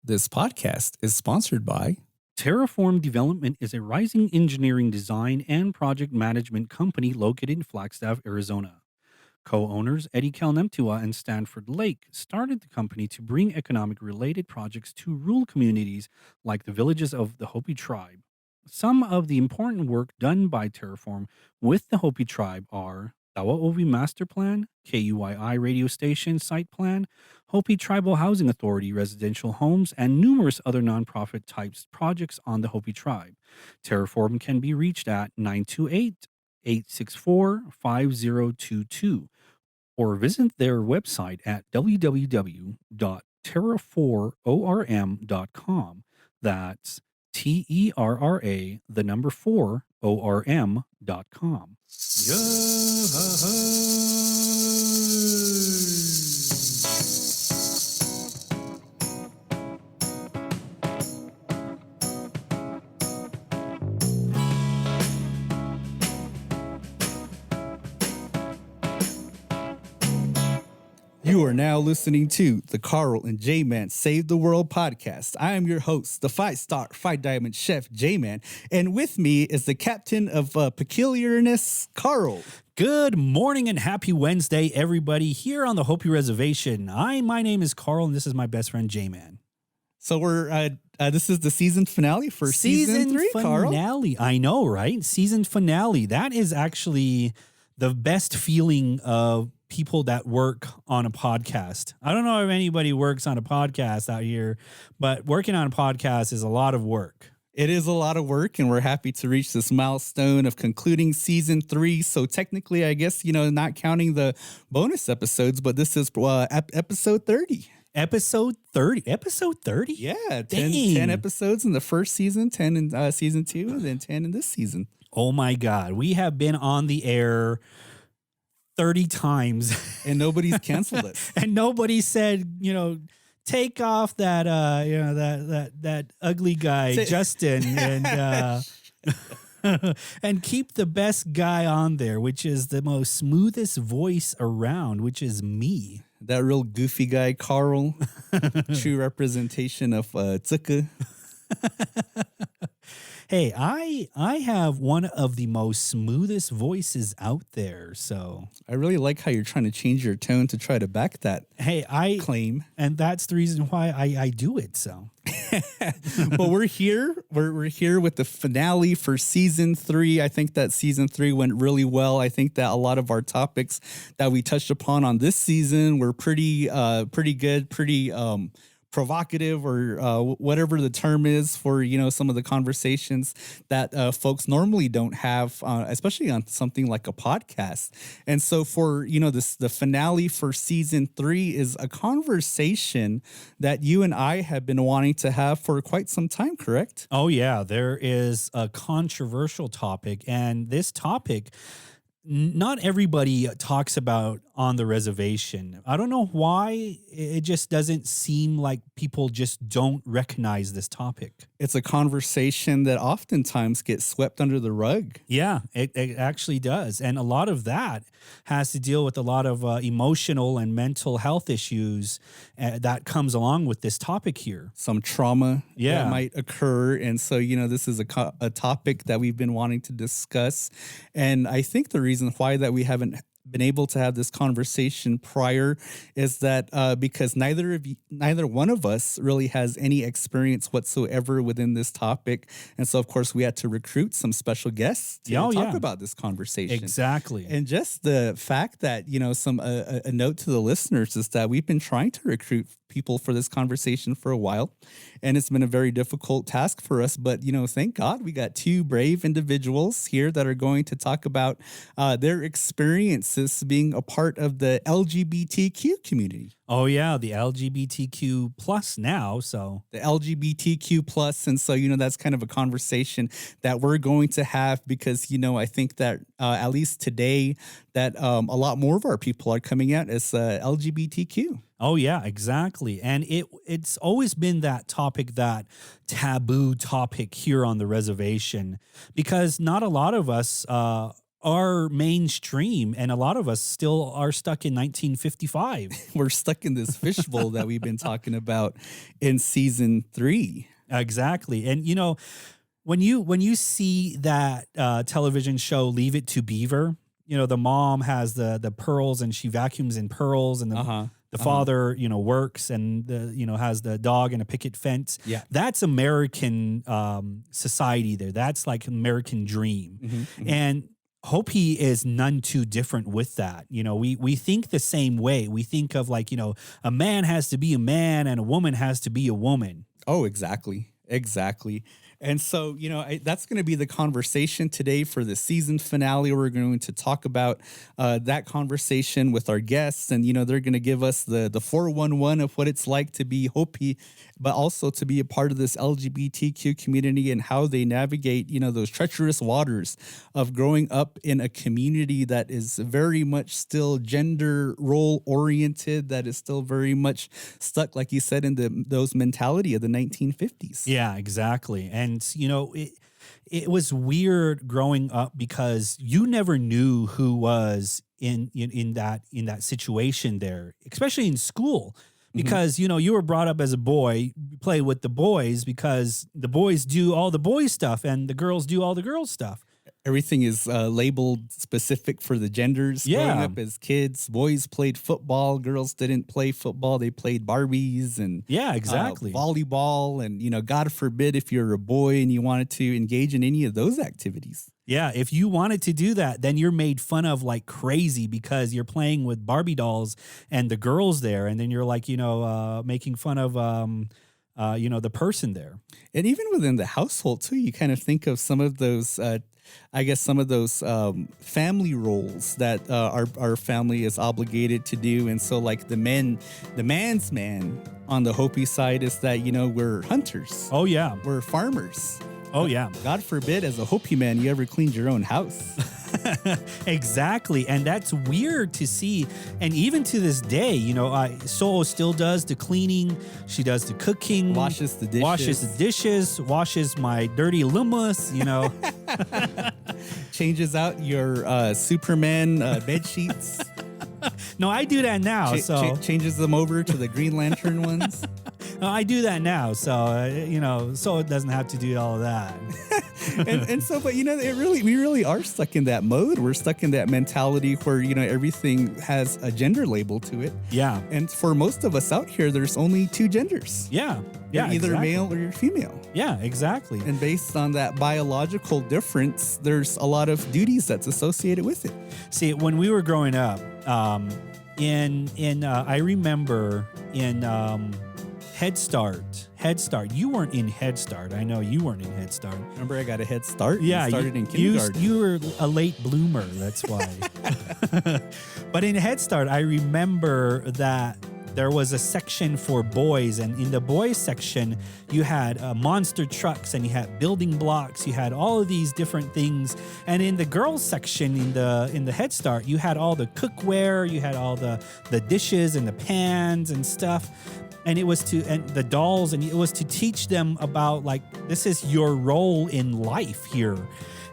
This podcast is sponsored by Terraform Development is a rising engineering design and project management company located in Flagstaff, Arizona. Co-owners Eddie Kalnemtua and Stanford Lake started the company to bring economic-related projects to rural communities like the villages of the Hopi tribe. Some of the important work done by Terraform with the Hopi tribe are Tawa Master Plan, KUYI radio station site plan, Hopi Tribal Housing Authority residential homes, and numerous other nonprofit types projects on the Hopi tribe. Terraform can be reached at 928-864-5022 or visit their website at www.terra4orm.com. That's TERRA, the number 4, ORM.com. You are now listening to the Carl and J-Man Save the World podcast. I am your host, the 5-star, 5-diamond chef, J-Man. And with me is the captain of peculiarness, Carl. Good morning and happy Wednesday, everybody, here on the Hopi Reservation. My name is Carl, and this is my best friend, J-Man. So we're this is the season finale for season 3, Carl. Finale. I know, right? Season finale. That is actually the best feeling of people that work on a podcast. I don't know if anybody works on a podcast out here, but working on a podcast is a lot of work. It is a lot of work, and we're happy to reach this milestone of concluding season 3. So technically, I guess, not counting the bonus episodes, but this is episode 30. Episode 30? Episode 30? Yeah, 10 episodes in the first season, 10 in season 2, and then 10 in this season. Oh my God. We have been on the air 30 times. And nobody's canceled it. And nobody said, take off that, that ugly guy, Justin, and and keep the best guy on there, which is the most smoothest voice around, which is me. That real goofy guy, Carl. True representation of Tsuka. Hey, I have one of the most smoothest voices out there, so I really like how you're trying to change your tone to try to back that claim. And that's the reason why I do it, so. But we're here. We're here with the finale for season 3. I think that season 3 went really well. I think that a lot of our topics that we touched upon on this season were pretty good, pretty provocative, or whatever the term is for, some of the conversations that folks normally don't have, especially on something like a podcast. And so for, the finale for season 3 is a conversation that you and I have been wanting to have for quite some time, correct? Oh, yeah. There is a controversial topic, and this topic not everybody talks about on the reservation. I don't know why. It just doesn't seem like people just don't recognize this topic. It's a conversation that oftentimes gets swept under the rug. Yeah, it actually does. And a lot of that has to deal with a lot of emotional and mental health issues that comes along with this topic here. Some trauma that might occur. And so, this is a topic that we've been wanting to discuss. And I think the reason why that we haven't been able to have this conversation prior is that because neither one of us really has any experience whatsoever within this topic. And so, of course, we had to recruit some special guests to talk about this conversation. Exactly. And just the fact that, a note to the listeners is that we've been trying to recruit people for this conversation for a while, and it's been a very difficult task for us. But, thank God we got 2 brave individuals here that are going to talk about their experiences being a part of the LGBTQ community. Oh, yeah, the LGBTQ plus now, so. The LGBTQ plus, and so, that's kind of a conversation that we're going to have because, I think that at least today that a lot more of our people are coming out as LGBTQ. Oh, yeah, exactly. And it's always been that topic, that taboo topic here on the reservation, because not a lot of us are mainstream, and a lot of us still are stuck in 1955. We're stuck in this fishbowl that we've been talking about in season 3. Exactly. And when you see that television show Leave It to Beaver, the mom has the pearls and she vacuums in pearls, and the father, works and has the dog and a picket fence. Yeah. That's American society there. That's like American dream. And Hopi is none too different with that. We think the same way. We think of like, a man has to be a man and a woman has to be a woman. Oh, exactly. And so, that's going to be the conversation today for the season finale. We're going to talk about that conversation with our guests. And, they're going to give us the 411 of what it's like to be Hopi, but also to be a part of this LGBTQ community and how they navigate, those treacherous waters of growing up in a community that is very much still gender role oriented, that is still very much stuck, like you said, in those mentality of the 1950s. Yeah, exactly. And, it was weird growing up because you never knew who was in that situation there, especially in school. Because, you were brought up as a boy, you play with the boys because the boys do all the boys stuff and the girls do all the girls stuff. Everything is labeled specific for the genders. Yeah. Growing up as kids, boys played football, girls didn't play football. They played Barbies and exactly. Volleyball. And, God forbid if you're a boy and you wanted to engage in any of those activities. Yeah, if you wanted to do that, then you're made fun of like crazy because you're playing with Barbie dolls and the girls there. And then you're like, making fun of, the person there. And even within the household, too, you kind of think of some of those family roles that our family is obligated to do. And so like the man's man on the Hopi side is that, we're hunters. Oh, yeah. We're farmers. Oh, yeah. God forbid, as a Hopi man, you ever cleaned your own house. Exactly. And that's weird to see. And even to this day, So still does the cleaning. She does the cooking. Washes the dishes. Washes my dirty lumas, Changes out your Superman bed sheets. No, I do that now. Changes them over to the Green Lantern ones. No, I do that now. So, so it doesn't have to do all of that. But we really are stuck in that mode. We're stuck in that mentality where, everything has a gender label to it. Yeah. And for most of us out here, there's only 2 genders. Yeah. You're either male or you're female. Yeah, exactly. And based on that biological difference, there's a lot of duties that's associated with it. See, when we were growing up, I remember in Head Start. You weren't in Head Start. I know you weren't in Head Start. Remember, I got a head start. Yeah, started in kindergarten. You were a late bloomer. That's why. But in Head Start, I remember that there was a section for boys, and in the boys section, you had monster trucks and you had building blocks. You had all of these different things. And in the girls section, in the Head Start, you had all the cookware, you had all the dishes and the pans and stuff. And it was and the dolls, and it was to teach them about like, this is your role in life here.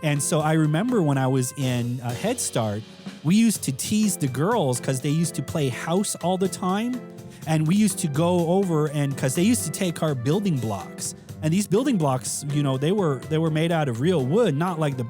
And so I remember when I was in Head Start, we used to tease the girls because they used to play house all the time. And we used to go over because they used to take our building blocks. And these building blocks, they were made out of real wood, not like the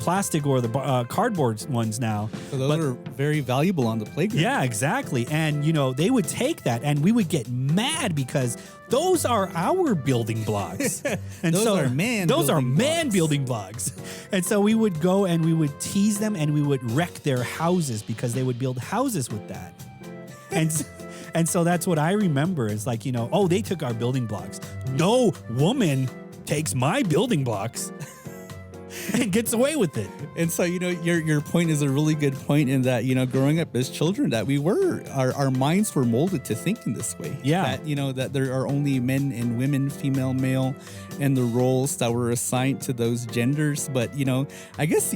plastic or the cardboard ones now. So those are very valuable on the playground. Yeah, exactly. And, they would take that and we would get mad because those are our building blocks. And those are man building blocks. And so we would go and we would tease them and we would wreck their houses because they would build houses with that. And so that's what I remember is like, they took our building blocks. No woman takes my building blocks and gets away with it. And so, your point is a really good point in that, growing up as children, that our minds were molded to think in this way. Yeah. That, that there are only men and women, female, male, and the roles that were assigned to those genders. But, I guess,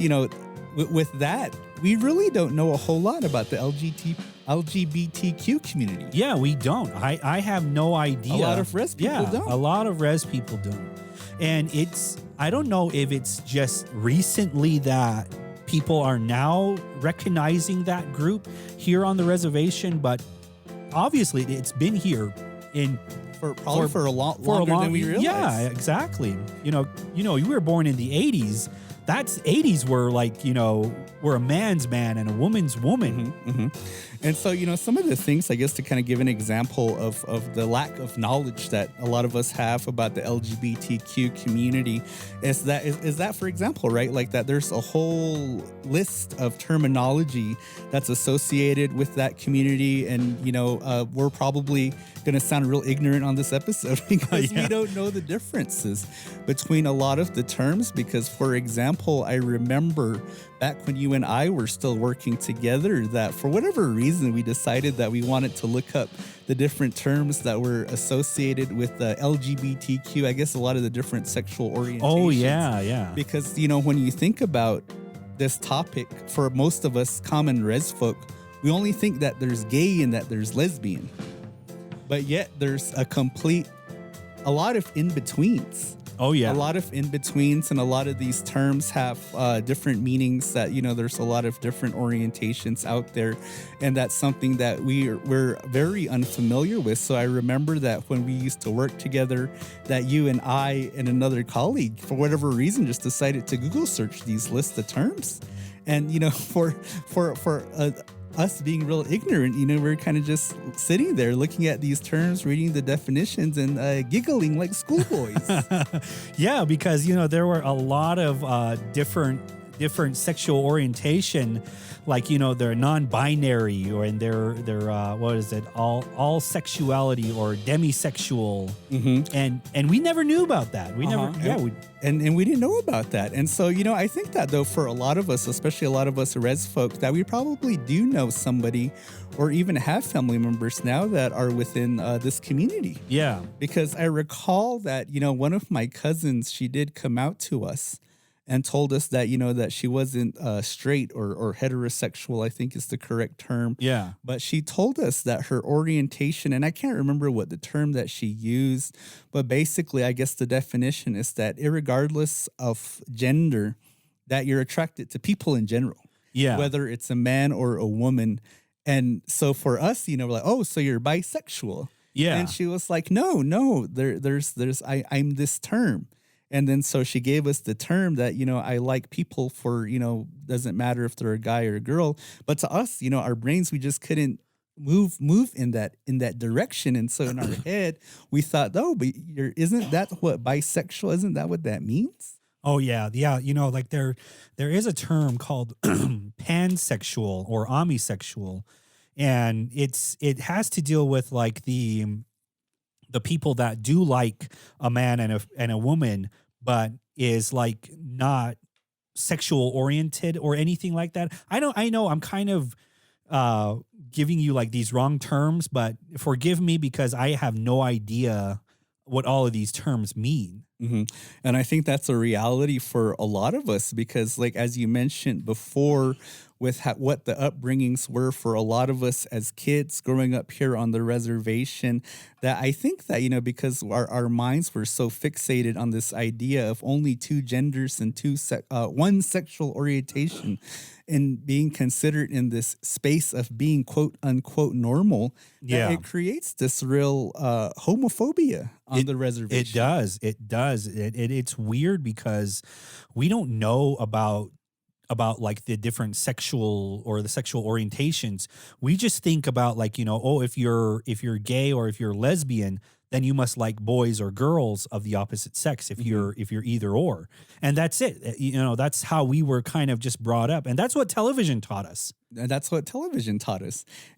with that, we really don't know a whole lot about the LGBTQ community. Yeah, we don't. I have no idea. A lot of res people don't. A lot of res people don't. And I don't know if it's just recently that people are now recognizing that group here on the reservation, but obviously it's been here in for a lot longer than we realized. Yeah, exactly. You were born in the 80s. That's 80s were like, we're a man's man and a woman's woman. And so, some of the things, I guess, to kind of give an example of the lack of knowledge that a lot of us have about the LGBTQ community is that, for example, right, like that there's a whole list of terminology that's associated with that community. And, we're probably going to sound real ignorant on this episode because we don't know the differences between a lot of the terms. Because, for example, I remember back when you and I were still working together that for whatever reason we decided that we wanted to look up the different terms that were associated with the LGBTQ, I guess a lot of the different sexual orientations. Oh, yeah. Because, when you think about this topic, for most of us common res folk, we only think that there's gay and that there's lesbian. But yet there's a lot of in-betweens. Oh, yeah. A lot of in-betweens, and a lot of these terms have different meanings that, there's a lot of different orientations out there. And that's something that we're very unfamiliar with. So I remember that when we used to work together, that you and I and another colleague, for whatever reason, just decided to Google search these lists of terms. And, for us being real ignorant, we're kind of just sitting there looking at these terms, reading the definitions, and giggling like schoolboys. Yeah, because there were a lot of different sexual orientation, like they're non-binary, or and they're what is it, all sexuality or demisexual, and we never knew about that. We never, and we didn't know about that. And so I think that though for a lot of us, especially a lot of us res folk, that we probably do know somebody or even have family members now that are within this community. Yeah, because I recall that one of my cousins, she did come out to us and told us that, that she wasn't straight or heterosexual, I think is the correct term. Yeah. But she told us that her orientation, and I can't remember what the term that she used, but basically, I guess the definition is that irregardless of gender, that you're attracted to people in general. Yeah. Whether it's a man or a woman. And so for us, we're like, oh, so you're bisexual. Yeah. And she was like, no, I'm this term. And then so she gave us the term that, I like people for, doesn't matter if they're a guy or a girl. But to us, our brains, we just couldn't move in that direction. And so in our head, we thought, oh, but isn't that what bisexual, isn't that what that means? Oh, yeah. Yeah. Like there is a term called pansexual or omisexual. And it has to deal with like the people that do like a man and a woman, but is like not sexual oriented or anything like that. I know I'm kind of giving you like these wrong terms, but forgive me because I have no idea what all of these terms mean. And I think that's a reality for a lot of us because, like, as you mentioned before, with what the upbringings were for a lot of us as kids growing up here on the reservation, that I think that, because our minds were so fixated on this idea of only two genders and one sexual orientation and being considered in this space of being quote unquote normal, that it creates this real homophobia on the reservation. It does. It's weird because we don't know about like the different sexual orientations. We just think about like, if you're gay or if you're lesbian, then you must like boys or girls of the opposite sex if you're either or. And that's it. That's how we were kind of just brought up. And that's what television taught us.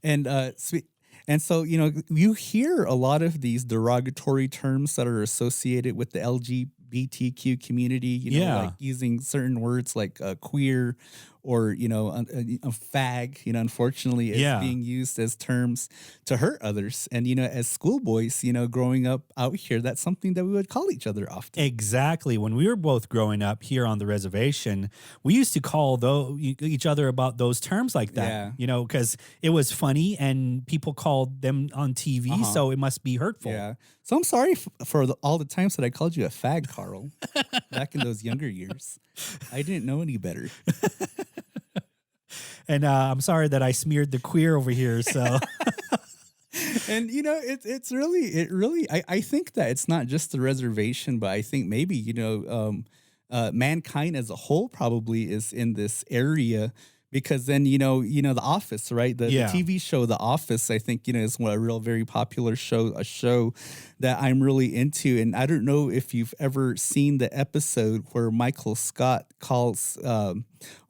And so, you hear a lot of these derogatory terms that are associated with the LGBTQ community, like using certain words like queer or, a fag, unfortunately is being used as terms to hurt others. And, as schoolboys, growing up out here, that's something that we would call each other often. Exactly. When we were both growing up here on the reservation, we used to call each other about those terms like that, because it was funny and people called them on TV. So it must be hurtful. Yeah. So I'm sorry for all the times that I called you a fag, Carl, back in those younger years. I didn't know any better. And I'm sorry that I smeared the queer over here. So And it's really I think that it's not just the reservation, but I think maybe mankind as a whole probably is in this area, because then The Office, right? The yeah, TV show The Office, I think is a real very popular show, a show that I'm really into. And I don't know if you've ever seen the episode where Michael Scott calls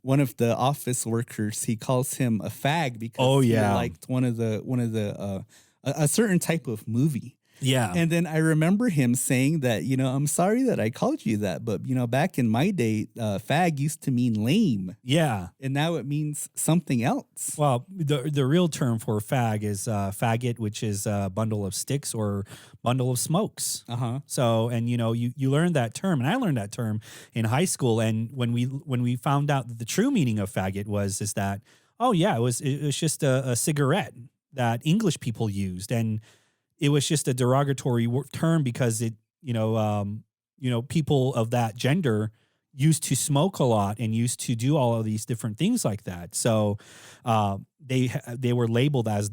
one of the office workers, he calls him a fag oh because he yeah, liked one of the a certain type of movie. yeah, And then I remember him saying that, I'm sorry that I called you that, but, back in my day, fag used to mean lame, yeah. and now it means something else. Well, the real term for fag is faggot, which is a bundle of sticks or bundle of smokes. Uh-huh. So, and you learned that term, and I learned that term in high school. And when we found out that the true meaning of faggot is that, oh yeah, it was just a cigarette that English people used, and it was just a derogatory term because people of that gender used to smoke a lot and used to do all of these different things like that. So they were labeled as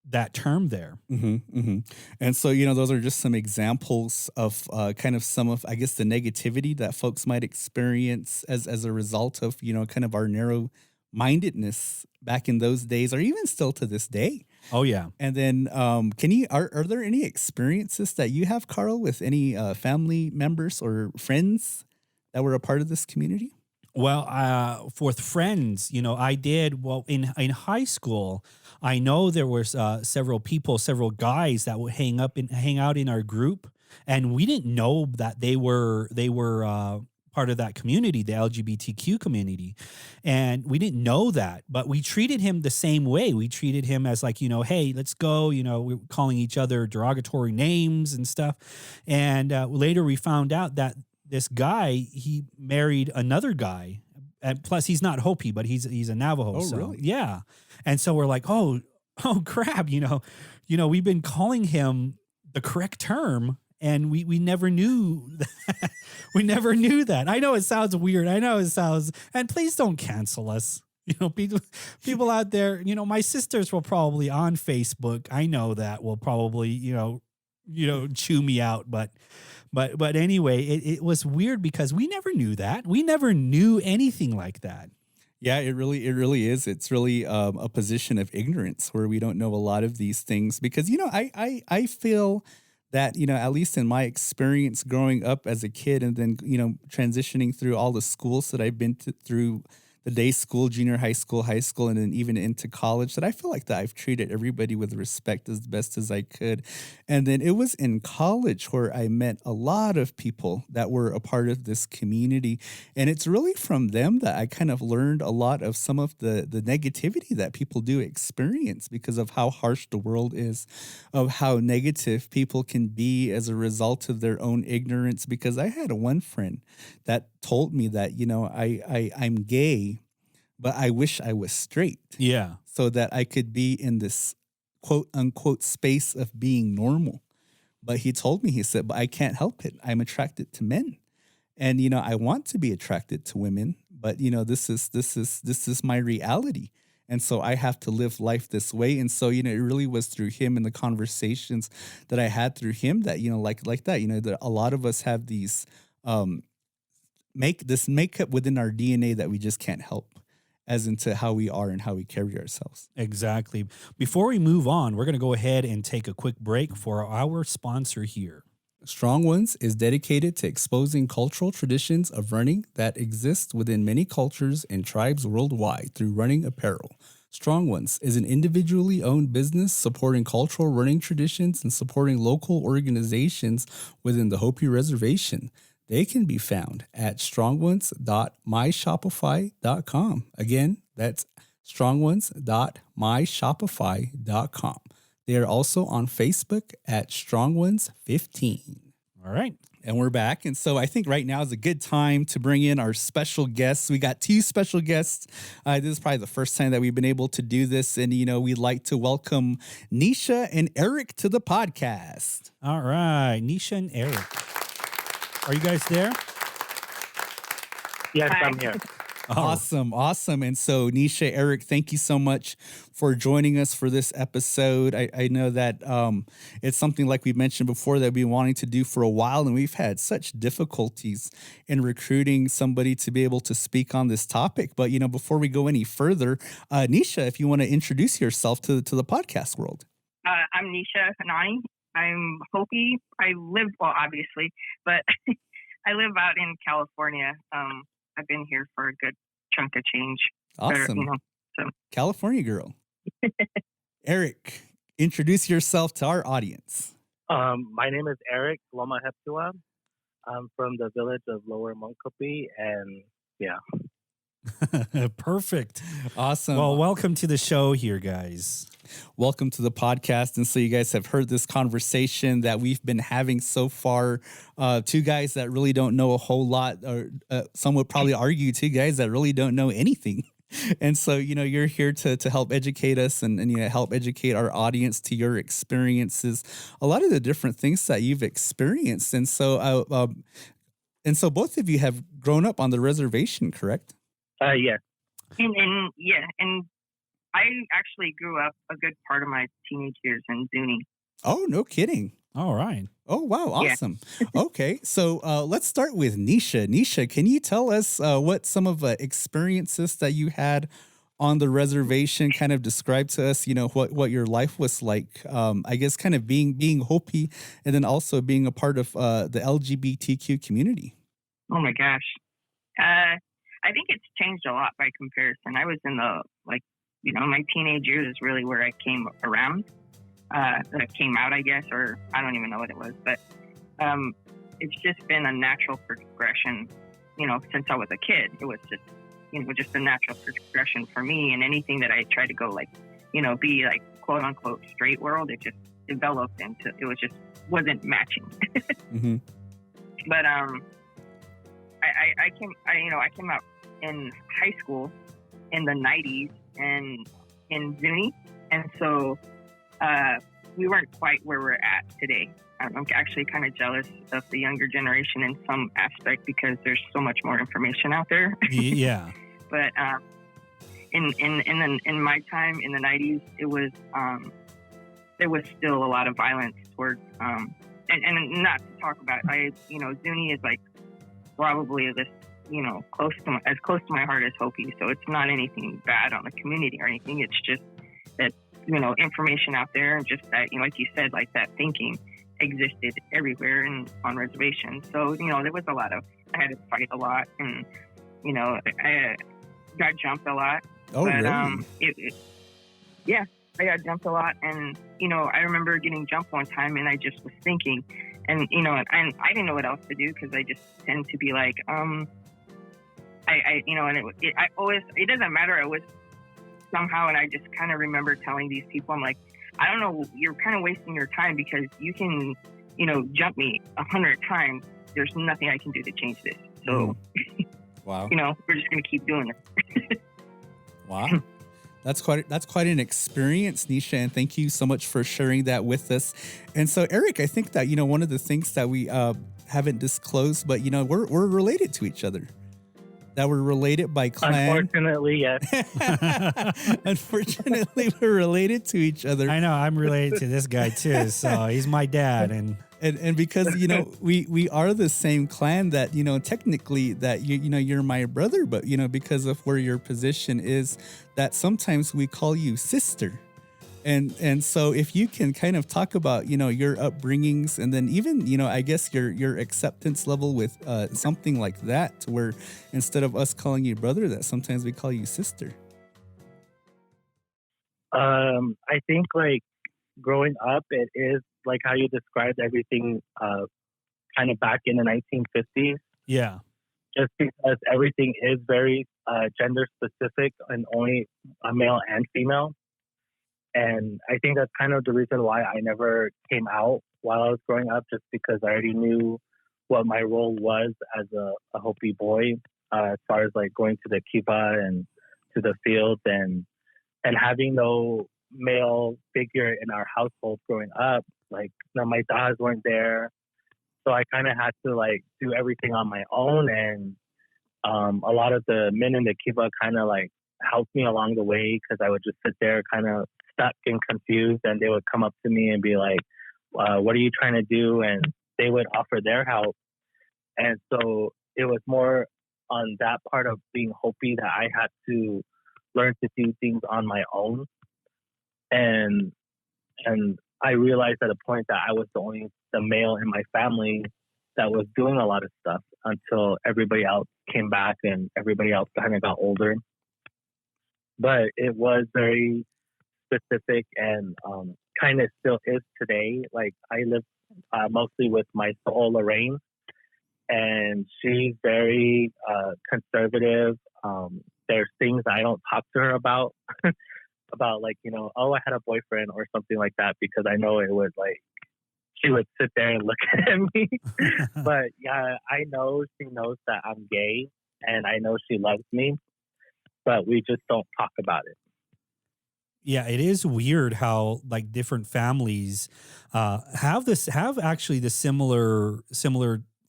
that term there. Mm-hmm, mm-hmm. And so, those are just some examples of kind of some of, I guess, the negativity that folks might experience as a result of, kind of our narrow mindedness back in those days, or even still to this day. Oh yeah. And then, are there any experiences that you have, Carl, with any family members or friends that were a part of this community? Well, for friends, I did. Well, in high school, I know there was several guys that would hang out in our group, and we didn't know that they were part of that community, the LGBTQ community. And we didn't know that, but we treated him the same way. We treated him as like, hey, let's go, we're calling each other derogatory names and stuff. And later we found out that this guy, he married another guy. And plus he's not Hopi, but he's a Navajo. Oh, so, really? Yeah. And so we're like, oh crap, we've been calling him the correct term, and we never knew that. We never knew that. I know it sounds weird. And please don't cancel us. People out there, my sisters will probably on Facebook, I know that will probably, chew me out. But anyway, it was weird because we never knew that. We never knew anything like that. Yeah, it really is. It's really a position of ignorance where we don't know a lot of these things because, I feel that, at least in my experience growing up as a kid and then, transitioning through all the schools that I've been through, the day school, junior high school, and then even into college, that I feel like that I've treated everybody with respect as best as I could. And then it was in college where I met a lot of people that were a part of this community. And it's really from them that I kind of learned a lot of some of the negativity that people do experience because of how harsh the world is, of how negative people can be as a result of their own ignorance. Because I had one friend that told me that, I'm gay, but I wish I was straight. Yeah. So that I could be in this quote unquote space of being normal. But he told me, he said, but I can't help it. I'm attracted to men. And, I want to be attracted to women, but this is my reality. And so I have to live life this way. And so, it really was through him and the conversations that I had through him that, like that, that a lot of us have these, makeup within our DNA that we just can't help as into how we are and how we carry ourselves. Exactly. Before we move on, we're going to go ahead and take a quick break for our sponsor here. Strong Ones is dedicated to exposing cultural traditions of running that exist within many cultures and tribes worldwide through running apparel. Strong Ones is an individually owned business supporting cultural running traditions and supporting local organizations within the Hopi reservation. They can be found at strongones.myshopify.com. Again, that's strongones.myshopify.com. They are also on Facebook at StrongOnes15. All right. And we're back. And so I think right now is a good time to bring in our special guests. We got two special guests. This is probably the first time that we've been able to do this. And, we'd like to welcome Niesha and Eric to the podcast. All right. Niesha and Eric. Are you guys there? Yes, Hi. I'm here. Oh, Awesome. And so, Niesha, Eric, thank you so much for joining us for this episode. I know that it's something like we mentioned before that we've been wanting to do for a while, and we've had such difficulties in recruiting somebody to be able to speak on this topic. But, before we go any further, Niesha, if you want to introduce yourself to the podcast world. I'm Niesha Honani. I'm Hopi. Obviously, but I live out in California. I've been here for a good chunk of change. Awesome. So California girl. Eric, introduce yourself to our audience. My name is Eric Lomahaptewa. I'm from the village of Lower Monkopi, and yeah. perfect. Awesome. Well, welcome to the show here, guys. Welcome to the podcast. And so you guys have heard this conversation that we've been having so far. Two guys that really don't know a whole lot, or some would probably argue two guys that really don't know anything. And so, you're here to help educate us and help educate our audience to your experiences, a lot of the different things that you've experienced. And so, both of you have grown up on the reservation, correct? Yeah. And I actually grew up a good part of my teenage years in Zuni. Oh, no kidding. All right. Oh, wow. Awesome. Yeah. Okay. So let's start with Niesha. Niesha, can you tell us what some of the experiences that you had on the reservation kind of describe to us, what your life was like? I guess kind of being Hopi and then also being a part of the LGBTQ community. Oh, my gosh. I think it's changed a lot by comparison. I was in my teenage years is really where I came around. Came out, I guess, or I don't even know what it was, but it's just been a natural progression, since I was a kid. It was just a natural progression for me, and anything that I tried to go be quote unquote straight world, it just developed into, wasn't matching. Mm-hmm. But I came out in high school in the 90s and in Zuni, and so we weren't quite where we're at today. I'm actually kind of jealous of the younger generation in some aspect because there's so much more information out there. Yeah. But in my time in the 90s, it was there was still a lot of violence towards and not to talk about. Zuni is probably this as close to my heart as Hopi. So it's not anything bad on the community or anything. It's just that information out there, and just that, like you said, that thinking existed everywhere and on reservations. So, there was I had to fight a lot, and, I got jumped a lot. Oh, but, really? I got jumped a lot. And, I remember getting jumped one time, and I just was thinking, and, and I didn't know what else to do because I just tend to be and it doesn't matter. I was somehow, and I just kind of remember telling these people, I'm like, I don't know, you're kind of wasting your time because you can, jump me 100 times. There's nothing I can do to change this. So, wow. We're just going to keep doing it. Wow. That's quite an experience, Niesha, and thank you so much for sharing that with us. And so, Eric, I think that, one of the things that we haven't disclosed, but, we're related to each other. That we're related by clan. Unfortunately, yes. Unfortunately, we're related to each other. I know. I'm related to this guy too. So he's my dad, and because we are the same clan, that technically that you're my brother, but because of where your position is, that sometimes we call you sister. And so if you can kind of talk about, your upbringings, and then even, I guess your acceptance level with something like that, to where instead of us calling you brother, that sometimes we call you sister. I think growing up, it is like how you described everything kind of back in the 1950s. Yeah. Just because everything is very gender specific and only a male and female. And I think that's kind of the reason why I never came out while I was growing up, just because I already knew what my role was as a Hopi boy, as far as going to the kiva and to the field, and having no male figure in our household growing up. My dads weren't there. So I kind of had to do everything on my own. And A lot of the men in the kiva kind of like helped me along the way because I would just sit there kind of stuck and confused, and they would come up to me and be like, what are you trying to do? And they would offer their help. And so it was more on that part of being Hopi that I had to learn to do things on my own. And I realized at a point that I was the male in my family that was doing a lot of stuff until everybody else came back and everybody else kind of got older. But it was very specific and kind of still is today. Like I live mostly with my soul, Lorraine, and she's very conservative. There's things I don't talk to her about, about like, oh, I had a boyfriend or something like that, because I know it would like, she would sit there and look at me. But yeah, I know she knows that I'm gay, and I know she loves me, but we just don't talk about it. Yeah, it is weird how like different families have actually the similar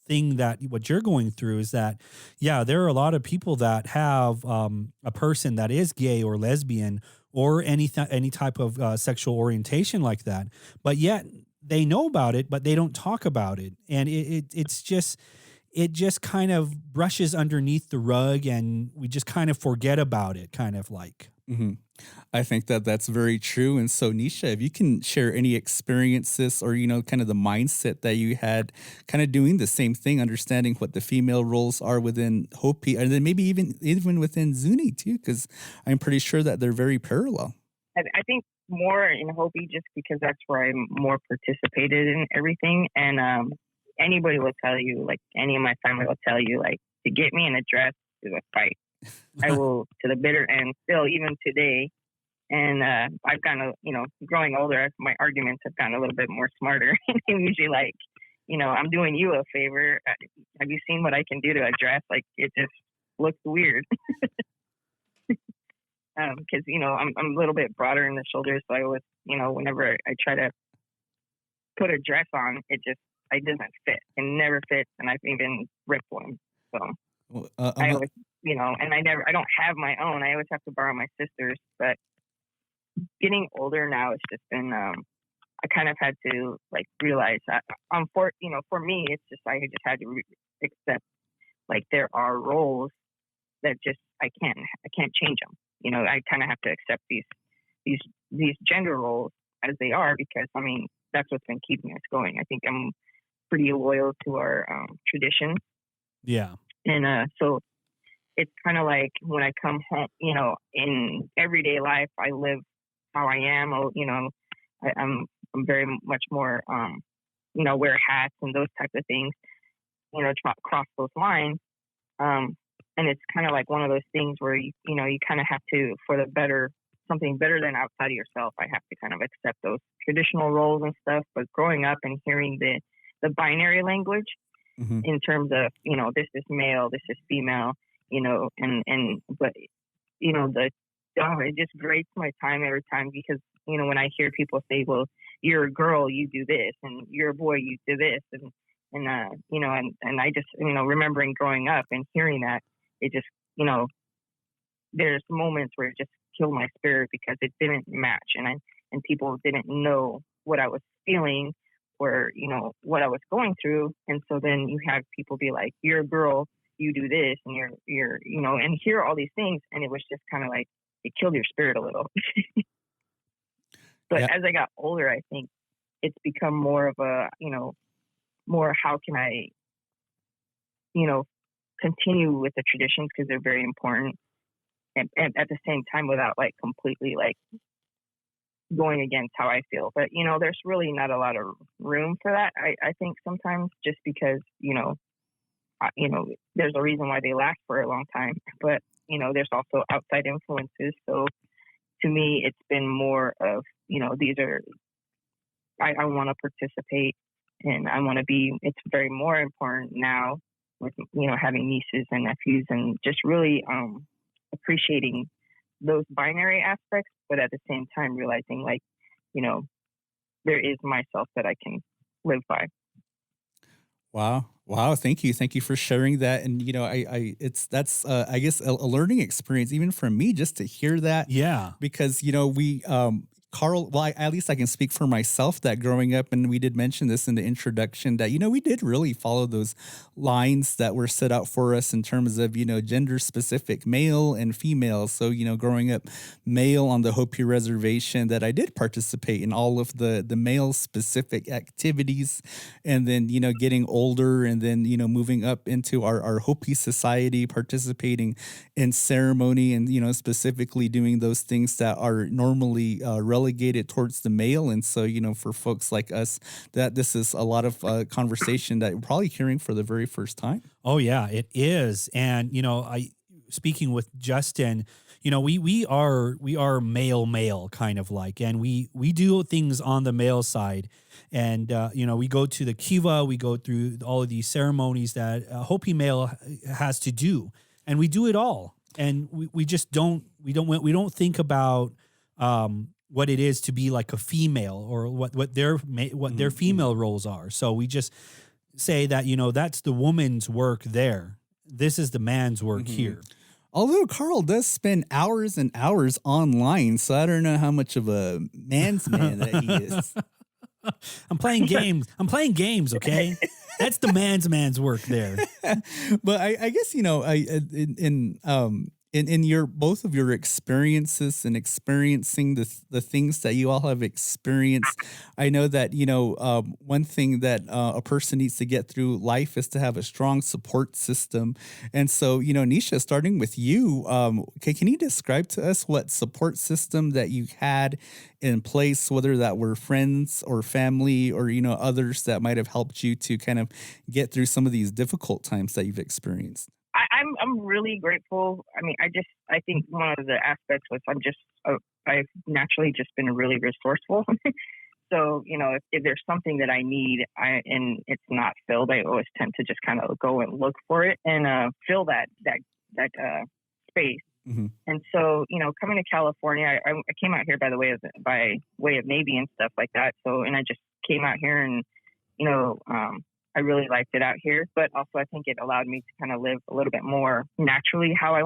thing that what you're going through is that, yeah, there are a lot of people that have a person that is gay or lesbian or any type of sexual orientation like that, but yet they know about it, but they don't talk about it. And it just kind of brushes underneath the rug, and we just kind of forget about it, kind of like. Mm-hmm. I think that that's very true. And so, Niesha, if you can share any experiences or, kind of the mindset that you had kind of doing the same thing, understanding what the female roles are within Hopi, and then maybe even within Zuni too, because I'm pretty sure that they're very parallel. I think more in Hopi just because that's where I more participated in everything. And anybody will tell you, like any of my family will tell you, like to get me in a dress is a fight. I will to the bitter end still, even today. And I've gotten, growing older, my arguments have gotten a little bit more smarter. I'm usually like, I'm doing you a favor. Have you seen what I can do to a dress? Like, it just looks weird. Because, I'm a little bit broader in the shoulders. So I always, whenever I try to put a dress on, it doesn't fit. It never fits. And I've even ripped one. So I always, and I don't have my own. I always have to borrow my sister's. But getting older now, it's just been, I kind of had to like realize that for me, it's just, I just had to accept like there are roles that just, I can't change them. I kind of have to accept these gender roles as they are, because that's what's been keeping us going. I think I'm pretty loyal to our tradition. Yeah. And so it's kind of like when I come home, in everyday life, I live how I am. I'm very much more, wear hats and those types of things, cross those lines. And it's kind of like one of those things where, you kind of have to, for the better, something better than outside of yourself, I have to kind of accept those traditional roles and stuff. But growing up and hearing the binary language, mm-hmm. in terms of, this is male, this is female, but it just grates my time every time, because, when I hear people say, well, you're a girl, you do this, and you're a boy, you do this. And I just, remembering growing up and hearing that, it just, there's moments where it just killed my spirit because it didn't match. And people didn't know what I was feeling or, what I was going through. And so then you have people be like, you're a girl, you do this, and you're, and hear all these things. And it was just kind of like, it killed your spirit a little. But as I got older, I think it's become more of a, more how can I, continue with the traditions, because they're very important. And at the same time, without like completely like going against how I feel. But, there's really not a lot of room for that. I think sometimes, just because, there's a reason why they last for a long time, but, there's also outside influences. So to me, it's been more of, these are, I want to participate, and I want to be, it's very more important now with, having nieces and nephews, and just really appreciating those binary aspects, but at the same time realizing like, there is myself that I can live by. Wow. Wow. Thank you. Thank you for sharing that. And, that's, I guess, a learning experience, even for me, just to hear that. Yeah. Because, Carl, well, at least I can speak for myself that growing up, and we did mention this in the introduction, that, we did really follow those lines that were set out for us in terms of, gender specific male and female. So, growing up male on the Hopi reservation, that I did participate in all of the male specific activities. And then, getting older and then, moving up into our Hopi society, participating in ceremony and, specifically doing those things that are normally relegated towards the male. And so, for folks like us, that this is a lot of conversation that we're probably hearing for the very first time. Oh yeah, it is. And I speaking with Justin, we are male kind of like, and we do things on the male side, and we go to the kiva, we go through all of these ceremonies that Hopi male has to do, and we do it all, and we just don't think about what it is to be like a female, or what their female roles are. So we just say that, that's the woman's work there. This is the man's work here. Although Carl does spend hours and hours online, so I don't know how much of a man's man that he is. I'm playing games, okay? That's the man's work there. But I guess, in your both of your experiences and experiencing the things that you all have experienced, I know that one thing that a person needs to get through life is to have a strong support system. And so, Niesha, starting with you, can you describe to us what support system that you had in place, whether that were friends or family or others that might have helped you to kind of get through some of these difficult times that you've experienced? I'm really grateful. I mean, I think one of the aspects was I've naturally just been really resourceful. So, if there's something that I need and it's not filled, I always tend to just kind of go and look for it and fill that space. Mm-hmm. And so, coming to California, I came out here by way of Navy and stuff like that. So, and I just came out here and, I really liked it out here, but also I think it allowed me to kind of live a little bit more naturally how I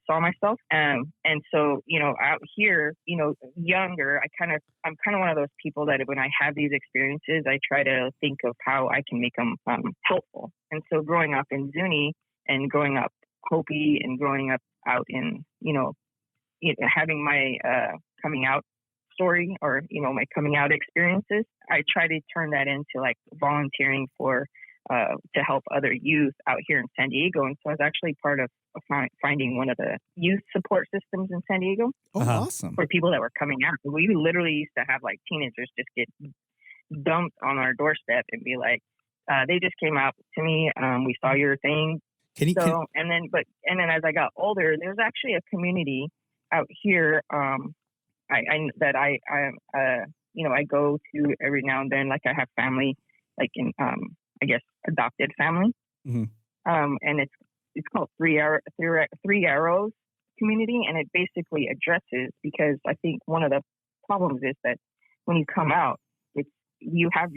saw myself. And so, out here, younger, I'm kind of one of those people that when I have these experiences, I try to think of how I can make them helpful. And so growing up in Zuni and growing up Hopi and growing up out in, having my coming out story or, my coming out experiences, I try to turn that into like volunteering to help other youth out here in San Diego. And so I was actually part of finding one of the youth support systems in San Diego. Oh, awesome. For people that were coming out. We literally used to have like teenagers just get dumped on our doorstep and be like, they just came out to me. We saw your thing. And then as I got older, there's actually a community out here, I go to every now and then. Like I have family, like in I guess adopted family, mm-hmm. And it's called Three Arrows community, and it basically addresses, because I think one of the problems is that when you come out, you have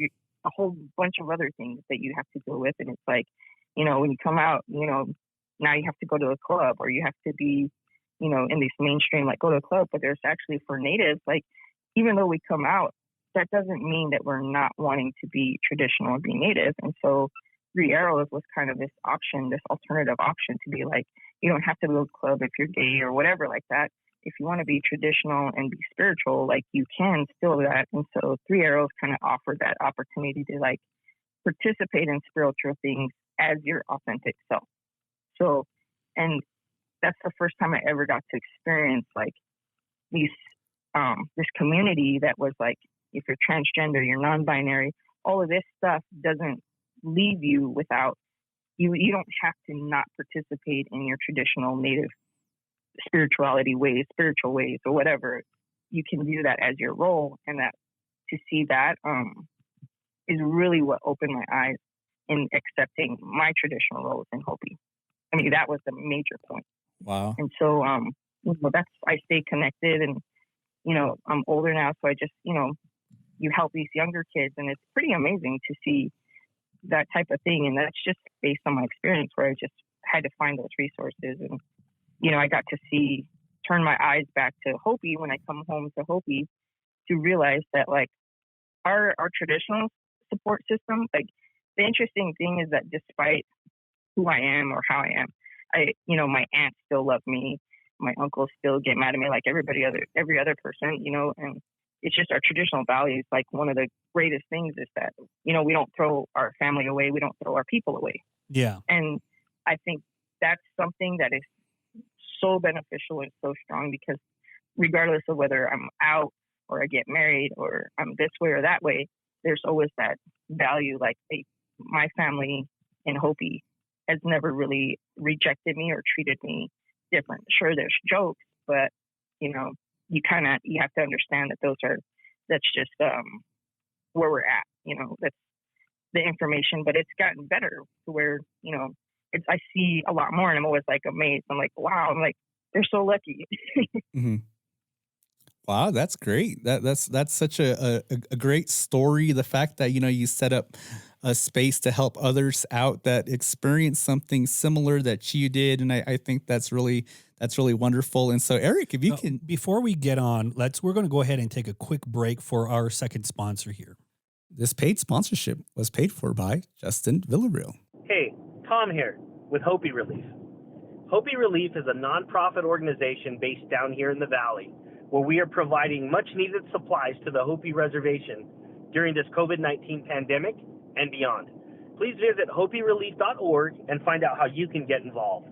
a whole bunch of other things that you have to deal with, and it's like, when you come out, now you have to go to a club, or you have to be in these mainstream, like go to a club, but there's actually for natives, like, even though we come out, that doesn't mean that we're not wanting to be traditional and be native. And so Three Arrows was kind of this option, this alternative option to be like, you don't have to go to a club if you're gay or whatever like that. If you want to be traditional and be spiritual, like you can still do that. And so Three Arrows kind of offered that opportunity to like participate in spiritual things as your authentic self. So, and that's the first time I ever got to experience like this community that was like, if you're transgender, you're non-binary, all of this stuff doesn't leave you without, you don't have to not participate in your traditional native spiritual ways or whatever. You can do that as your role, and that to see that is really what opened my eyes in accepting my traditional roles in Hopi. I mean, that was the major point. Wow. And so, I stay connected, and, I'm older now. So I just, you help these younger kids, and it's pretty amazing to see that type of thing. And that's just based on my experience where I just had to find those resources. And, I got to turn my eyes back to Hopi when I come home to Hopi to realize that like our traditional support system, like the interesting thing is that despite who I am or how I am, my aunts still love me. My uncles still get mad at me like every other person, and it's just our traditional values. Like one of the greatest things is that, we don't throw our family away. We don't throw our people away. Yeah. And I think that's something that is so beneficial and so strong because regardless of whether I'm out or I get married or I'm this way or that way, there's always that value. Like my family in Hopi has never really rejected me or treated me different. Sure, there's jokes, but you have to understand that that's just where we're at. That's the information, but it's gotten better to where I see a lot more, and I'm always like amazed. I'm like, wow. I'm like, they're so lucky. Mm-hmm. Wow, that's great. That's such a great story. The fact that you set up a space to help others out that experience something similar that you did, and I think that's really wonderful. And so, Eric, if you can, before we get on, we're going to go ahead and take a quick break for our second sponsor here. This paid sponsorship was paid for by Justin Villarreal. Hey, Tom here with Hopi Relief. Hopi Relief is a nonprofit organization based down here in the Valley, where we are providing much-needed supplies to the Hopi Reservation during this COVID-19 pandemic and beyond. Please visit hopirelief.org and find out how you can get involved.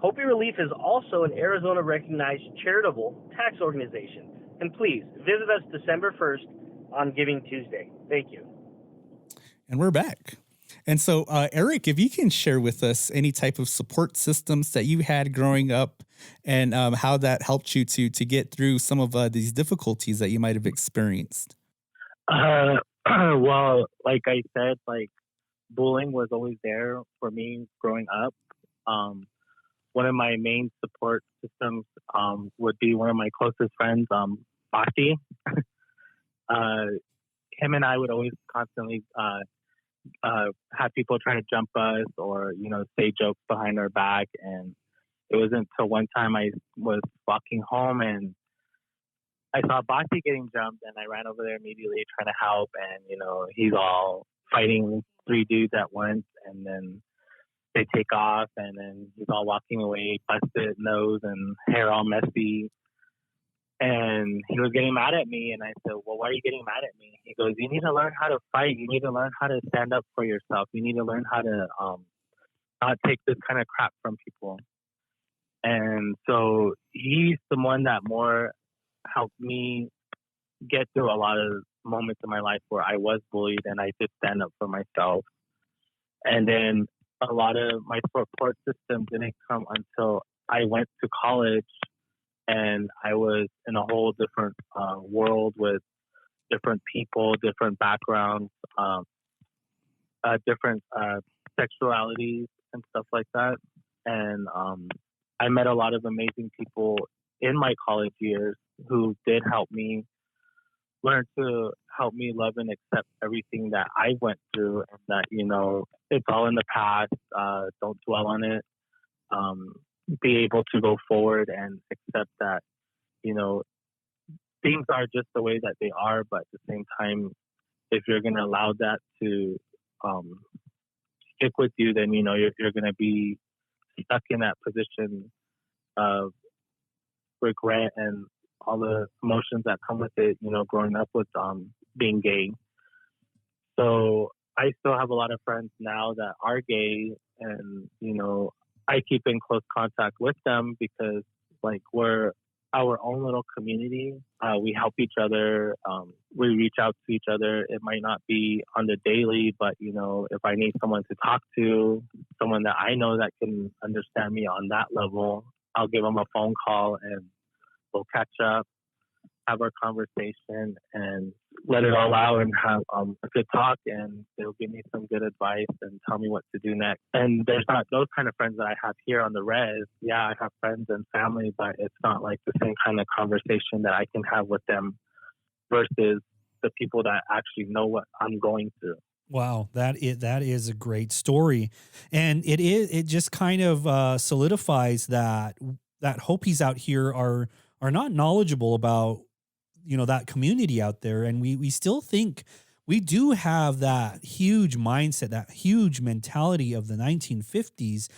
Hopi Relief is also an Arizona-recognized charitable tax organization. And please, visit us December 1st on Giving Tuesday. Thank you. And we're back. And so, Eric, if you can share with us any type of support systems that you had growing up and how that helped you to get through some of these difficulties that you might have experienced. Well, like I said, like bullying was always there for me growing up. One of my main support systems would be one of my closest friends, Bati. Him and I would always constantly have people trying to jump us or, say jokes behind our back. And it wasn't until one time I was walking home and I saw Bati getting jumped and I ran over there immediately trying to help. And, he's all fighting 3 dudes at once and then they take off and then he's all walking away, busted nose and hair all messy. And he was getting mad at me, and I said, well, why are you getting mad at me? He goes, you need to learn how to fight. You need to learn how to stand up for yourself. You need to learn how to not take this kind of crap from people. And so he's the one that more helped me get through a lot of moments in my life where I was bullied and I did stand up for myself. And then a lot of my support system didn't come until I went to college. And I was in a whole different world with different people, different backgrounds, different sexualities and stuff like that. And I met a lot of amazing people in my college years who did help me learn to help me love and accept everything that I went through and that, it's all in the past. Don't dwell on it. Be able to go forward and accept that, things are just the way that they are. But at the same time, if you're going to allow that to stick with you, then, you're going to be stuck in that position of regret and all the emotions that come with it, growing up with being gay. So I still have a lot of friends now that are gay and, I keep in close contact with them because, we're our own little community. We help each other. We reach out to each other. It might not be on the daily, but, if I need someone to talk to, someone that I know that can understand me on that level, I'll give them a phone call and we'll catch up, have our conversation, and let it all out and have a good talk, and they'll give me some good advice and tell me what to do next. And there's not those kind of friends that I have here on the res. Yeah, I have friends and family, but it's not like the same kind of conversation that I can have with them versus the people that actually know what I'm going through. Wow, that is a great story, and it just kind of solidifies that Hopis out here are not knowledgeable about that community out there, and we still think we do have that huge mindset, that huge mentality of the 1950s,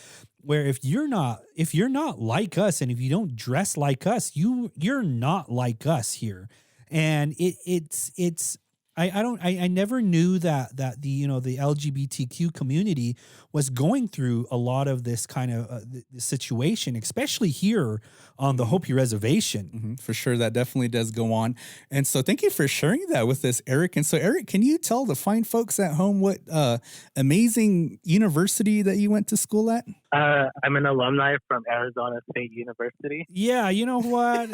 where if you're not like us, and if you don't dress like us, you're not like us here, and it's I never knew that the LGBTQ community was going through a lot of this kind of situation, especially here on the Hopi reservation. For sure, that definitely does go on. And so thank you for sharing that with us, Eric. And so, Eric, can you tell the fine folks at home what amazing university that you went to school at? I'm an alumni from Arizona State University. Yeah, you know what?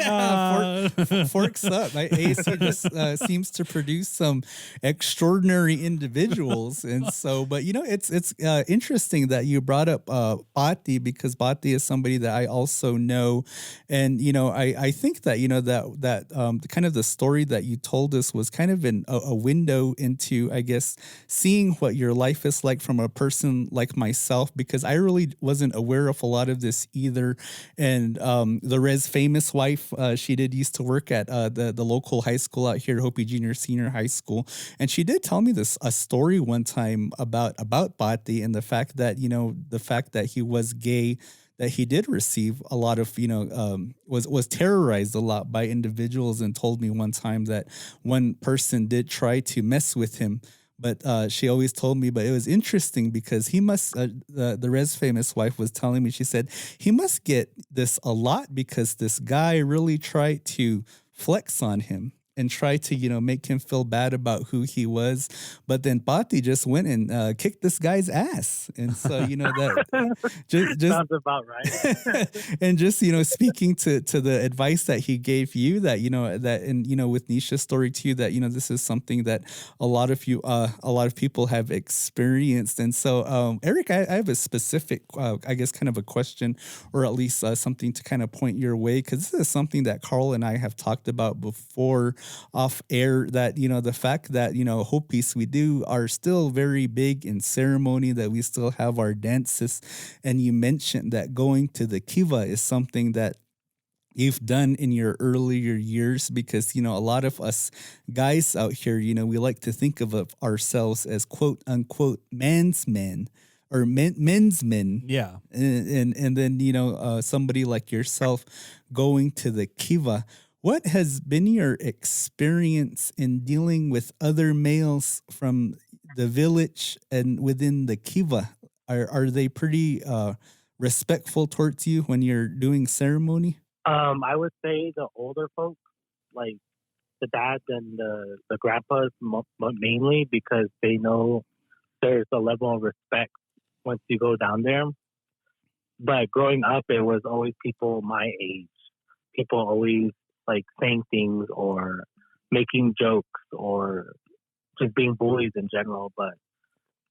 Forks up. ASU just seems to produce some extraordinary individuals, and so. But it's interesting that you brought up Bhatti, because Bhatti is somebody that I also know, and I think that that kind of the story that you told us was kind of a window into, I guess, seeing what your life is like from a person like myself, because I really wasn't aware of a lot of this either. And the Res famous wife, she did used to work at the local high school out here, Hopi Junior Senior High School, and she did tell me a story one time about Bhatti, and the fact that he was gay, that he did receive a lot of was terrorized a lot by individuals, and told me one time that one person did try to mess with him. But she always told me, but it was interesting because he must, the Res famous wife was telling me, she said, he must get this a lot because this guy really tried to flex on him and try to, make him feel bad about who he was. But then Bhatti just went and kicked this guy's ass. And so, that just Sounds about right. and just, speaking to the advice that he gave you, that, that, and, with Niesha's story too, that, this is something that a lot of people have experienced. And so, Eric, I have a specific, I guess, kind of a question, or at least something to kind of point your way, because this is something that Carl and I have talked about before off air, that the fact that Hopis, we are still very big in ceremony, that we still have our dances, and you mentioned that going to the kiva is something that you've done in your earlier years, because a lot of us guys out here, we like to think of ourselves as quote unquote man's men, or men's men. Yeah. And then somebody like yourself going to the kiva. What has been your experience in dealing with other males from the village and within the kiva? Are they pretty respectful towards you when you're doing ceremony? I would say the older folks, like the dads and the grandpas, mainly, because they know there's a level of respect once you go down there. But growing up, it was always people my age. People always like saying things or making jokes or just being bullies in general. But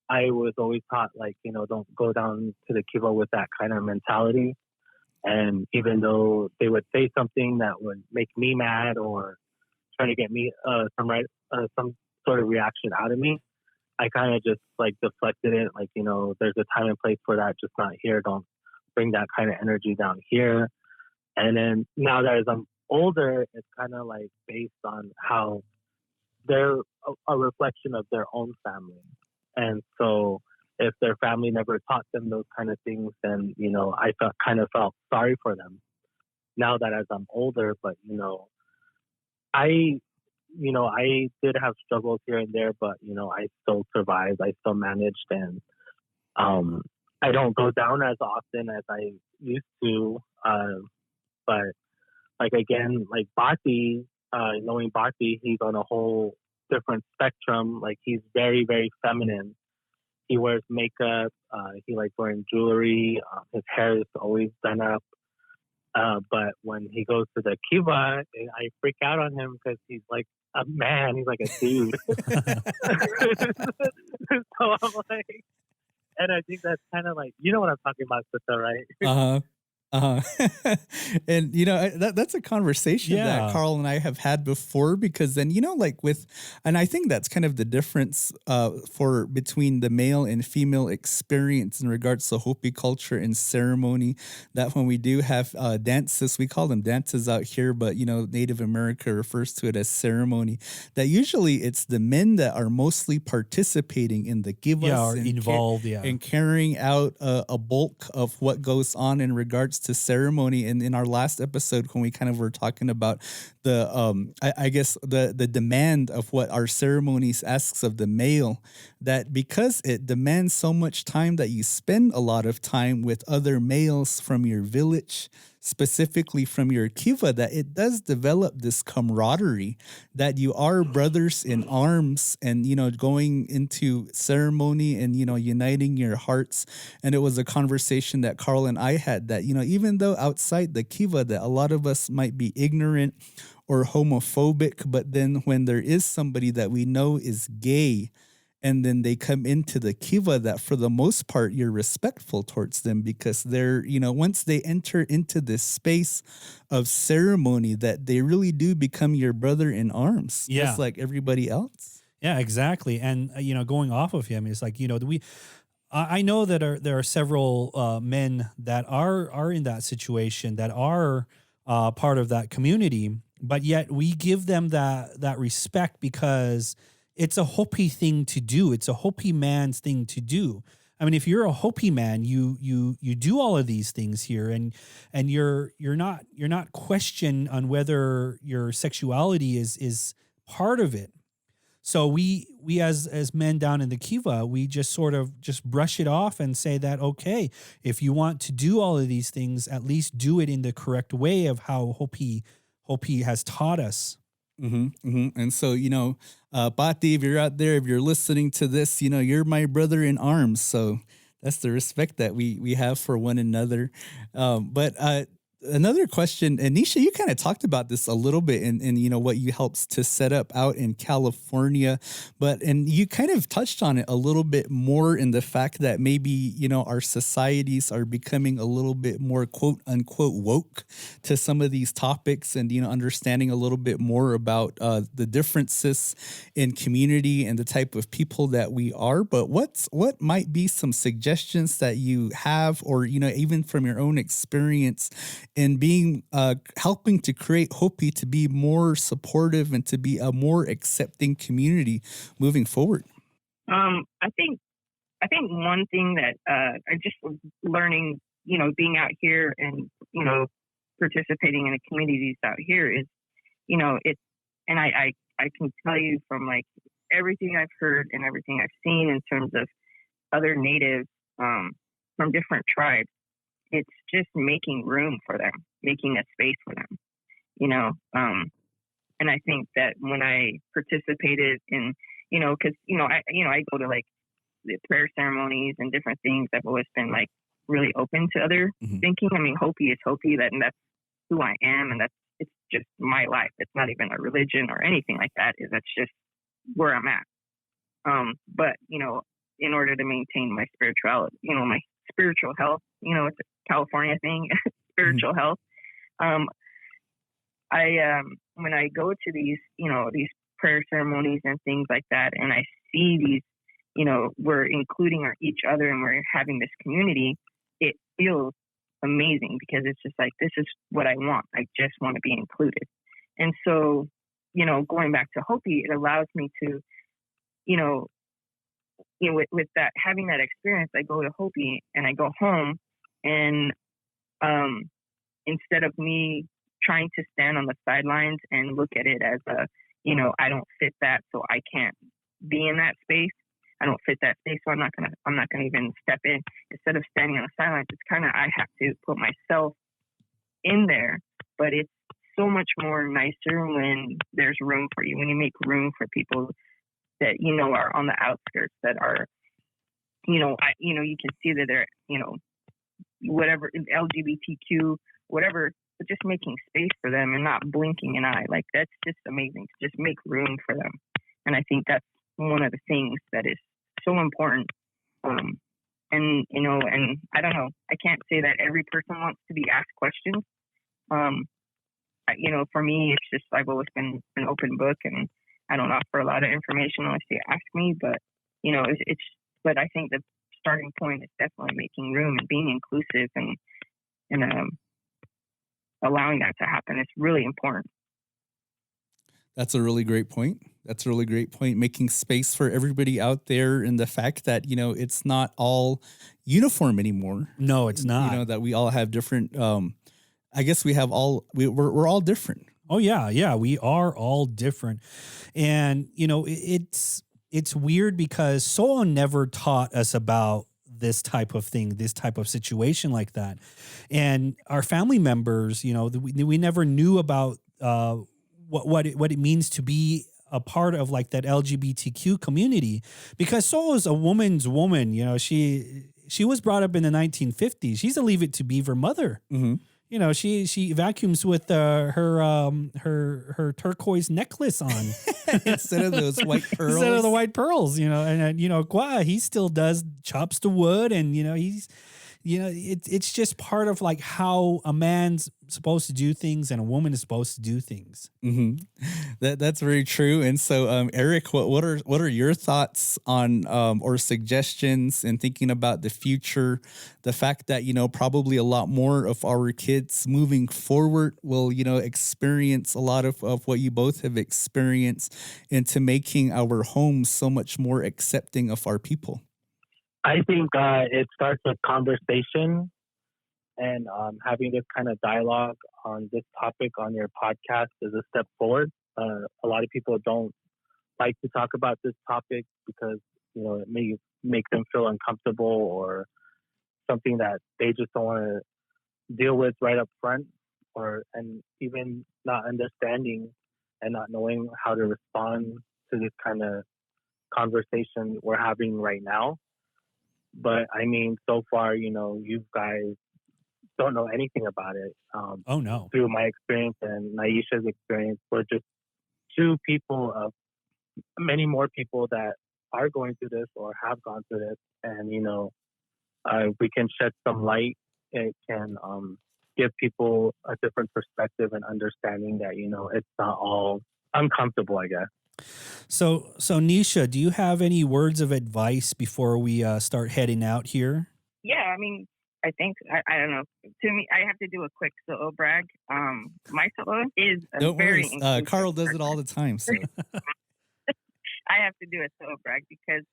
I was always taught, like, don't go down to the kiva with that kind of mentality. And even though they would say something that would make me mad or try to get me some sort of reaction out of me, I kind of just like deflected it. Like, there's a time and place for that, just not here. Don't bring that kind of energy down here. And then now that as I'm older, it's kind of like based on how they're a reflection of their own family. And so if their family never taught them those kind of things, then, I kind of felt sorry for them now that as I'm older. But, I did have struggles here and there, but, I still survived. I still managed. And I don't go down as often as I used to. But like, again, like Bhatti, knowing Bhatti, he's on a whole different spectrum. Like, he's very, very feminine. He wears makeup. He likes wearing jewelry. His hair is always done up. But when he goes to the kiva, I freak out on him because he's like a man. He's like a dude. So I'm like, and I think that's kind of like, you know what I'm talking about, Sita, right? Uh-huh. Uh, and that's a conversation that Yeah. Carl and I have had before, because then like and I think that's kind of the difference for between the male and female experience in regards to Hopi culture and ceremony. That when we do have dances, we call them dances out here, but Native America refers to it as ceremony. That usually it's the men that are mostly participating in the Yeah, kivas or involved. Yeah. and carrying out a bulk of what goes on in regards to ceremony. And in our last episode, when we kind of were talking about the I guess the demand of what our ceremonies asks of the male, that because it demands so much time, that you spend a lot of time with other males from your village, specifically from your kiva, that it does develop this camaraderie, that you are brothers in arms, and going into ceremony and uniting your hearts. And it was a conversation that Carl and I had, that even though outside the kiva that a lot of us might be ignorant or homophobic, but then when there is somebody that we know is gay, and then they come into the kiva, that for the most part you're respectful towards them, because they're once they enter into this space of ceremony, that they really do become your brother in arms, Yeah. just like everybody else. Yeah, exactly. And going off of him is like, I know that there are several men that are in that situation, that are part of that community, but yet we give them that respect, because it's a Hopi thing to do. It's a Hopi man's thing to do. I mean, if you're a Hopi man, you do all of these things here, and you're not questioned on whether your sexuality is part of it. So we as men down in the kiva, we just sort of just brush it off and say that, okay, if you want to do all of these things, at least do it in the correct way of how Hopi has taught us. And so, Pati, if you're out there, if you're listening to this, you're my brother in arms. So that's the respect that we have for one another. But another question, and Niesha, you kind of talked about this a little bit in what you helped to set up out in California, and you kind of touched on it a little bit more, in the fact that maybe our societies are becoming a little bit more quote unquote woke to some of these topics, and understanding a little bit more about the differences in community and the type of people that we are. But what might be some suggestions that you have, or even from your own experience in being helping to create Hopi to be more supportive and to be a more accepting community moving forward? I think one thing that I just was learning, being out here and participating in the communities out here is, it's, and I can tell you from like everything I've heard and everything I've seen in terms of other natives from different tribes, it's just making room for them, making a space for them, and I think that when I participated in, because I go to like the prayer ceremonies and different things, I've always been like really open to other thinking. I mean, Hopi is Hopi, and that's who I am, and it's just my life. It's not even a religion or anything like that. That's just where I'm at. But in order to maintain my spirituality, my spiritual health, it's a California thing, spiritual health. I when I go to these, these prayer ceremonies and things like that, and I see these, we're including each other and we're having this community, it feels amazing, because it's just like, this is what I want. I just want to be included. And so, going back to Hopi, it allows me to, with that, having that experience, I go to Hopi and I go home, and instead of me trying to stand on the sidelines and look at it as I don't fit that, so I can't be in that space. I don't fit that space, so I'm not gonna even step in. Instead of standing on the sidelines, it's kind of, I have to put myself in there. But it's so much more nicer when there's room for you, when you make room for people that are on the outskirts, that are you can see that they're whatever, LGBTQ, whatever, but just making space for them and not blinking an eye. Like, that's just amazing to just make room for them. And I think that's one of the things that is so important and I don't know, I can't say that every person wants to be asked questions. For me, it's just, I've always been an open book, and I don't offer a lot of information unless you ask me. But but I think the starting point is definitely making room and being inclusive and allowing that to happen. It's really important. That's a really great point. Making space for everybody out there, and the fact that, it's not all uniform anymore. No, it's not. That we all have different, I guess we're all different. Oh yeah. We are all different. And, it's weird because Soho never taught us about this type of thing, this type of situation like that. And our family members, we never knew about, what it means to be a part of like that LGBTQ community, because Soho is a woman's woman. She was brought up in the 1950s. She's a Leave It to Beaver mother. Mm-hmm. She vacuums with her turquoise necklace on instead of those white pearls. Instead of the white pearls, Gua, he still does chops the wood, and he's. It's just part of like how a man's supposed to do things and a woman is supposed to do things. Mm-hmm. That's very true. And so, Eric, what are your thoughts on or suggestions in thinking about the future? The fact that probably a lot more of our kids moving forward will experience a lot of what you both have experienced, into making our homes so much more accepting of our people. I think it starts with conversation, and having this kind of dialogue on this topic on your podcast is a step forward. A lot of people don't like to talk about this topic because, it may make them feel uncomfortable, or something that they just don't want to deal with right up front, and even not understanding and not knowing how to respond to this kind of conversation we're having right now. But I mean, so far, you guys don't know anything about it. Oh no! Through my experience and Niesha's experience, we're just two people of many more people that are going through this or have gone through this, and we can shed some light. It can give people a different perspective and understanding that it's not all uncomfortable, I guess. So Niesha, do you have any words of advice before we start heading out here? Yeah, I mean, I think, I don't know. To me, I have to do a quick Soho brag. My Soho is a Don't very worry, Carl does it all the time. So I have to do a Soho brag because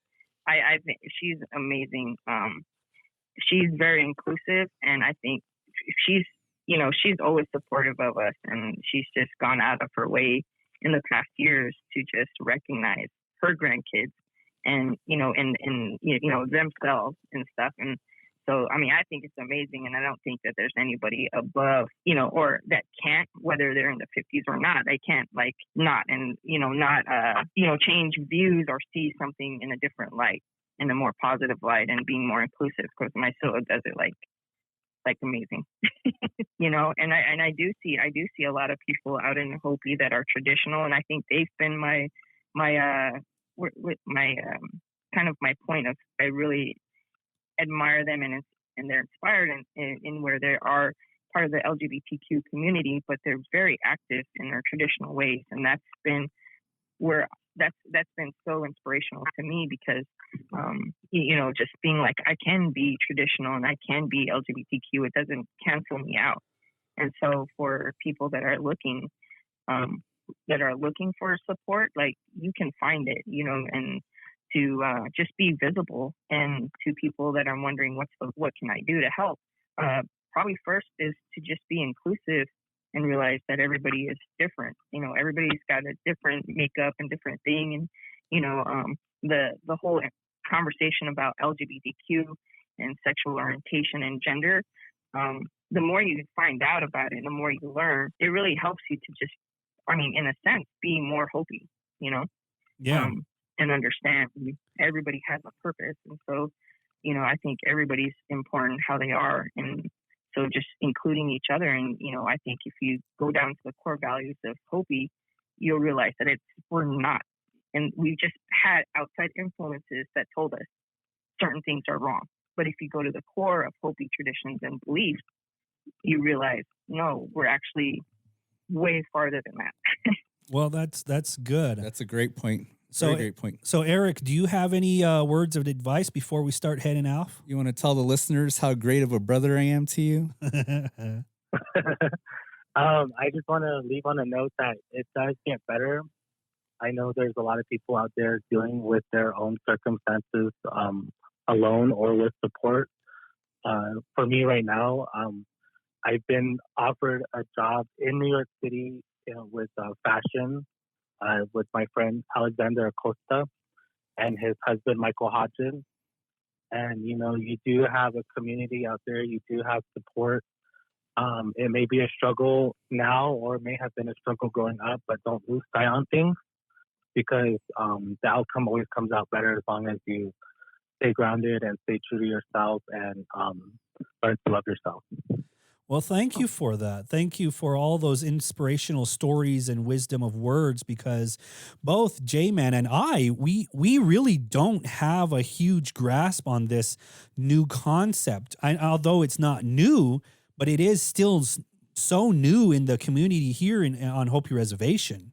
I think she's amazing. She's very inclusive, and I think she's always supportive of us, and she's just gone out of her way in the past years to just recognize her grandkids and themselves and stuff. And so, I mean, I think it's amazing, and I don't think that there's anybody above, or that can't, whether they're in the 50s or not, they can't not change views or see something in a different light, in a more positive light, and being more inclusive, because my Soho does it like amazing. And I do see a lot of people out in Hopi that are traditional, and I think they've been my kind of my point of, I really admire them, and they're inspired in where they are part of the LGBTQ community, but they're very active in their traditional ways, and that's been so inspirational to me, because just being like, I can be traditional and I can be LGBTQ, it doesn't cancel me out. And so for people that are looking for support, like, you can find it, and to just be visible, and to people that are wondering what can I do to help, probably first is to just be inclusive and realize that everybody is different. Everybody's got a different makeup and different thing. And, the whole conversation about LGBTQ and sexual orientation and gender, the more you find out about it, the more you learn, it really helps you to just, in a sense, be more Hopi, Yeah. And understand everybody has a purpose. And so, I think everybody's important how they are. And so just including each other. And, I think if you go down to the core values of Hopi, you'll realize that we're not. And we just had outside influences that told us certain things are wrong. But if you go to the core of Hopi traditions and beliefs, you realize, no, we're actually way farther than that. Well, that's good. That's a great point. So, Very great point. So, Eric, do you have any words of advice before we start heading off? You want to tell the listeners how great of a brother I am to you? I just want to leave on a note that it does get better. I know there's a lot of people out there dealing with their own circumstances alone or with support. For me right now, I've been offered a job in New York City with fashion with my friend Alexander Acosta and his husband Michael Hodgson. And, you do have a community out there. You do have support. It may be a struggle now or it may have been a struggle growing up, but don't lose sight on things because the outcome always comes out better as long as you stay grounded and stay true to yourself and learn to love yourself. Well, thank you for that. Thank you for all those inspirational stories and wisdom of words, because both J-Man and I, we really don't have a huge grasp on this new concept. Although it's not new, but it is still so new in the community here on Hopi Reservation.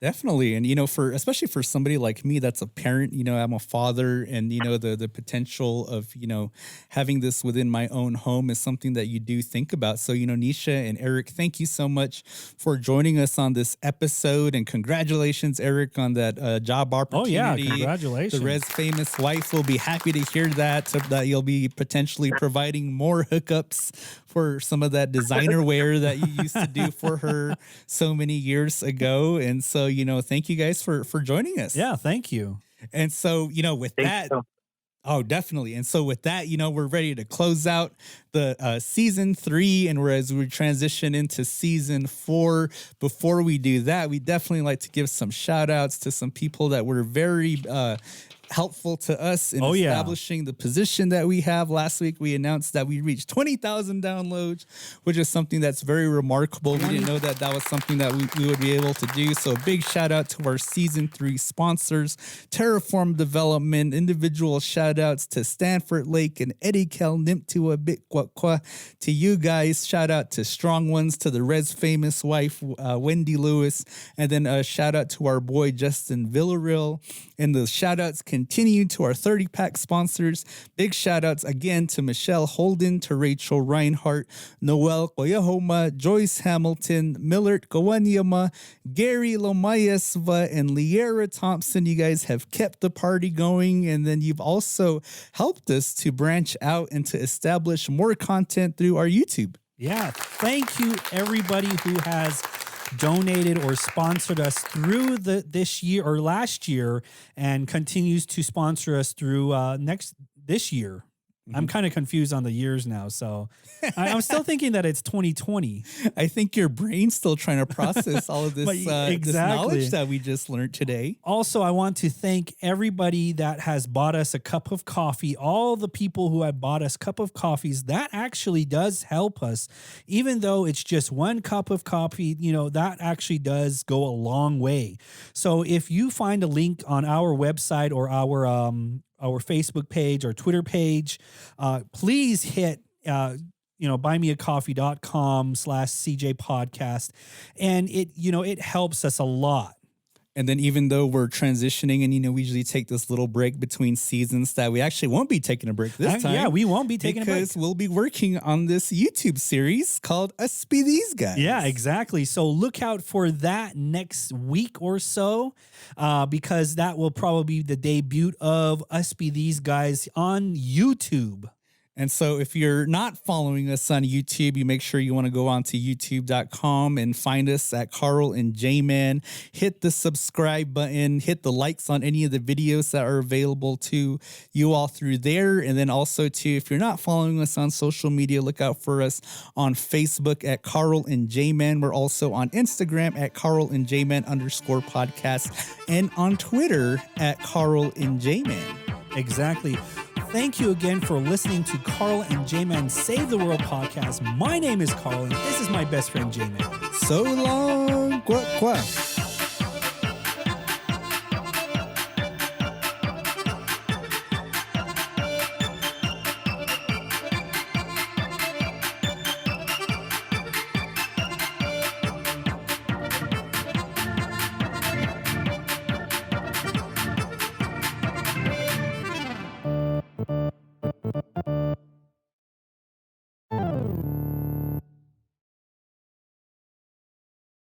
Definitely. And, especially for somebody like me, that's a parent, I'm a father, and, the potential of, having this within my own home is something that you do think about. So, Niesha and Eric, thank you so much for joining us on this episode, and congratulations, Eric, on that job opportunity. Oh, yeah. Congratulations. The Res Famous wife will be happy to hear that you'll be potentially providing more hookups for some of that designer wear that you used to do for her so many years ago. And so, thank you guys for joining us. Yeah, thank you. And so, with that, oh, definitely. And so with that, we're ready to close out the season 3, and as we transition into season 4. Before we do that, we definitely like to give some shout outs to some people that were very helpful to us in establishing the position that we have. Last week, we announced that we reached 20,000 downloads, which is something that's very remarkable. We didn't know that was something that we would be able to do. So a big shout out to our season 3 sponsors, Terraform Development. Individual shout outs to Stanford Lake and Eddie Kel Nimtua Bitquakwa. To you guys, shout out to Strong Ones, to the Res Famous wife, Wendy Lewis, and then a shout out to our boy Justin Villarreal. And the shout outs continue to our 30-pack sponsors. Big shout outs again to Michelle Holden, to Rachel Reinhardt, Noel Koyahoma, Joyce Hamilton, Millard Kawanyama, Gary Lomayesva, and Liera Thompson. You guys have kept the party going, and then you've also helped us to branch out and to establish more content through our YouTube. Yeah, thank you everybody who has donated or sponsored us through this year or last year, and continues to sponsor us through this year. Mm-hmm. I'm kind of confused on the years now, so I'm still thinking that it's 2020. I think your brain's still trying to process all of this, this knowledge that we just learned today. Also, I want to thank everybody that has bought us a cup of coffee. All the people who have bought us cup of coffees, that actually does help us. Even though it's just one cup of coffee, that actually does go a long way. So if you find a link on our website or our Facebook page or Twitter page, please hit, buymeacoffee.com/CJ podcast. And it helps us a lot. And then even though we're transitioning and, we usually take this little break between seasons, that we actually won't be taking a break this time. Yeah, we won't be taking a break. Because we'll be working on this YouTube series called Us Be These Guys. Yeah, exactly. So look out for that next week or so, because that will probably be the debut of Us Be These Guys on YouTube. And so if you're not following us on YouTube, you make sure you want to go on to youtube.com and find us at Carl and J-Man. Hit the subscribe button, hit the likes on any of the videos that are available to you all through there. And then also too, if you're not following us on social media, look out for us on Facebook at Carl and J-Man. We're also on Instagram at Carl and J-Man _podcast, and on Twitter at Carl and J-Man. Exactly. Thank you again for listening to Carl and J-Man Save the World podcast. My name is Carl, and this is my best friend, J-Man. So long. Quack, quack.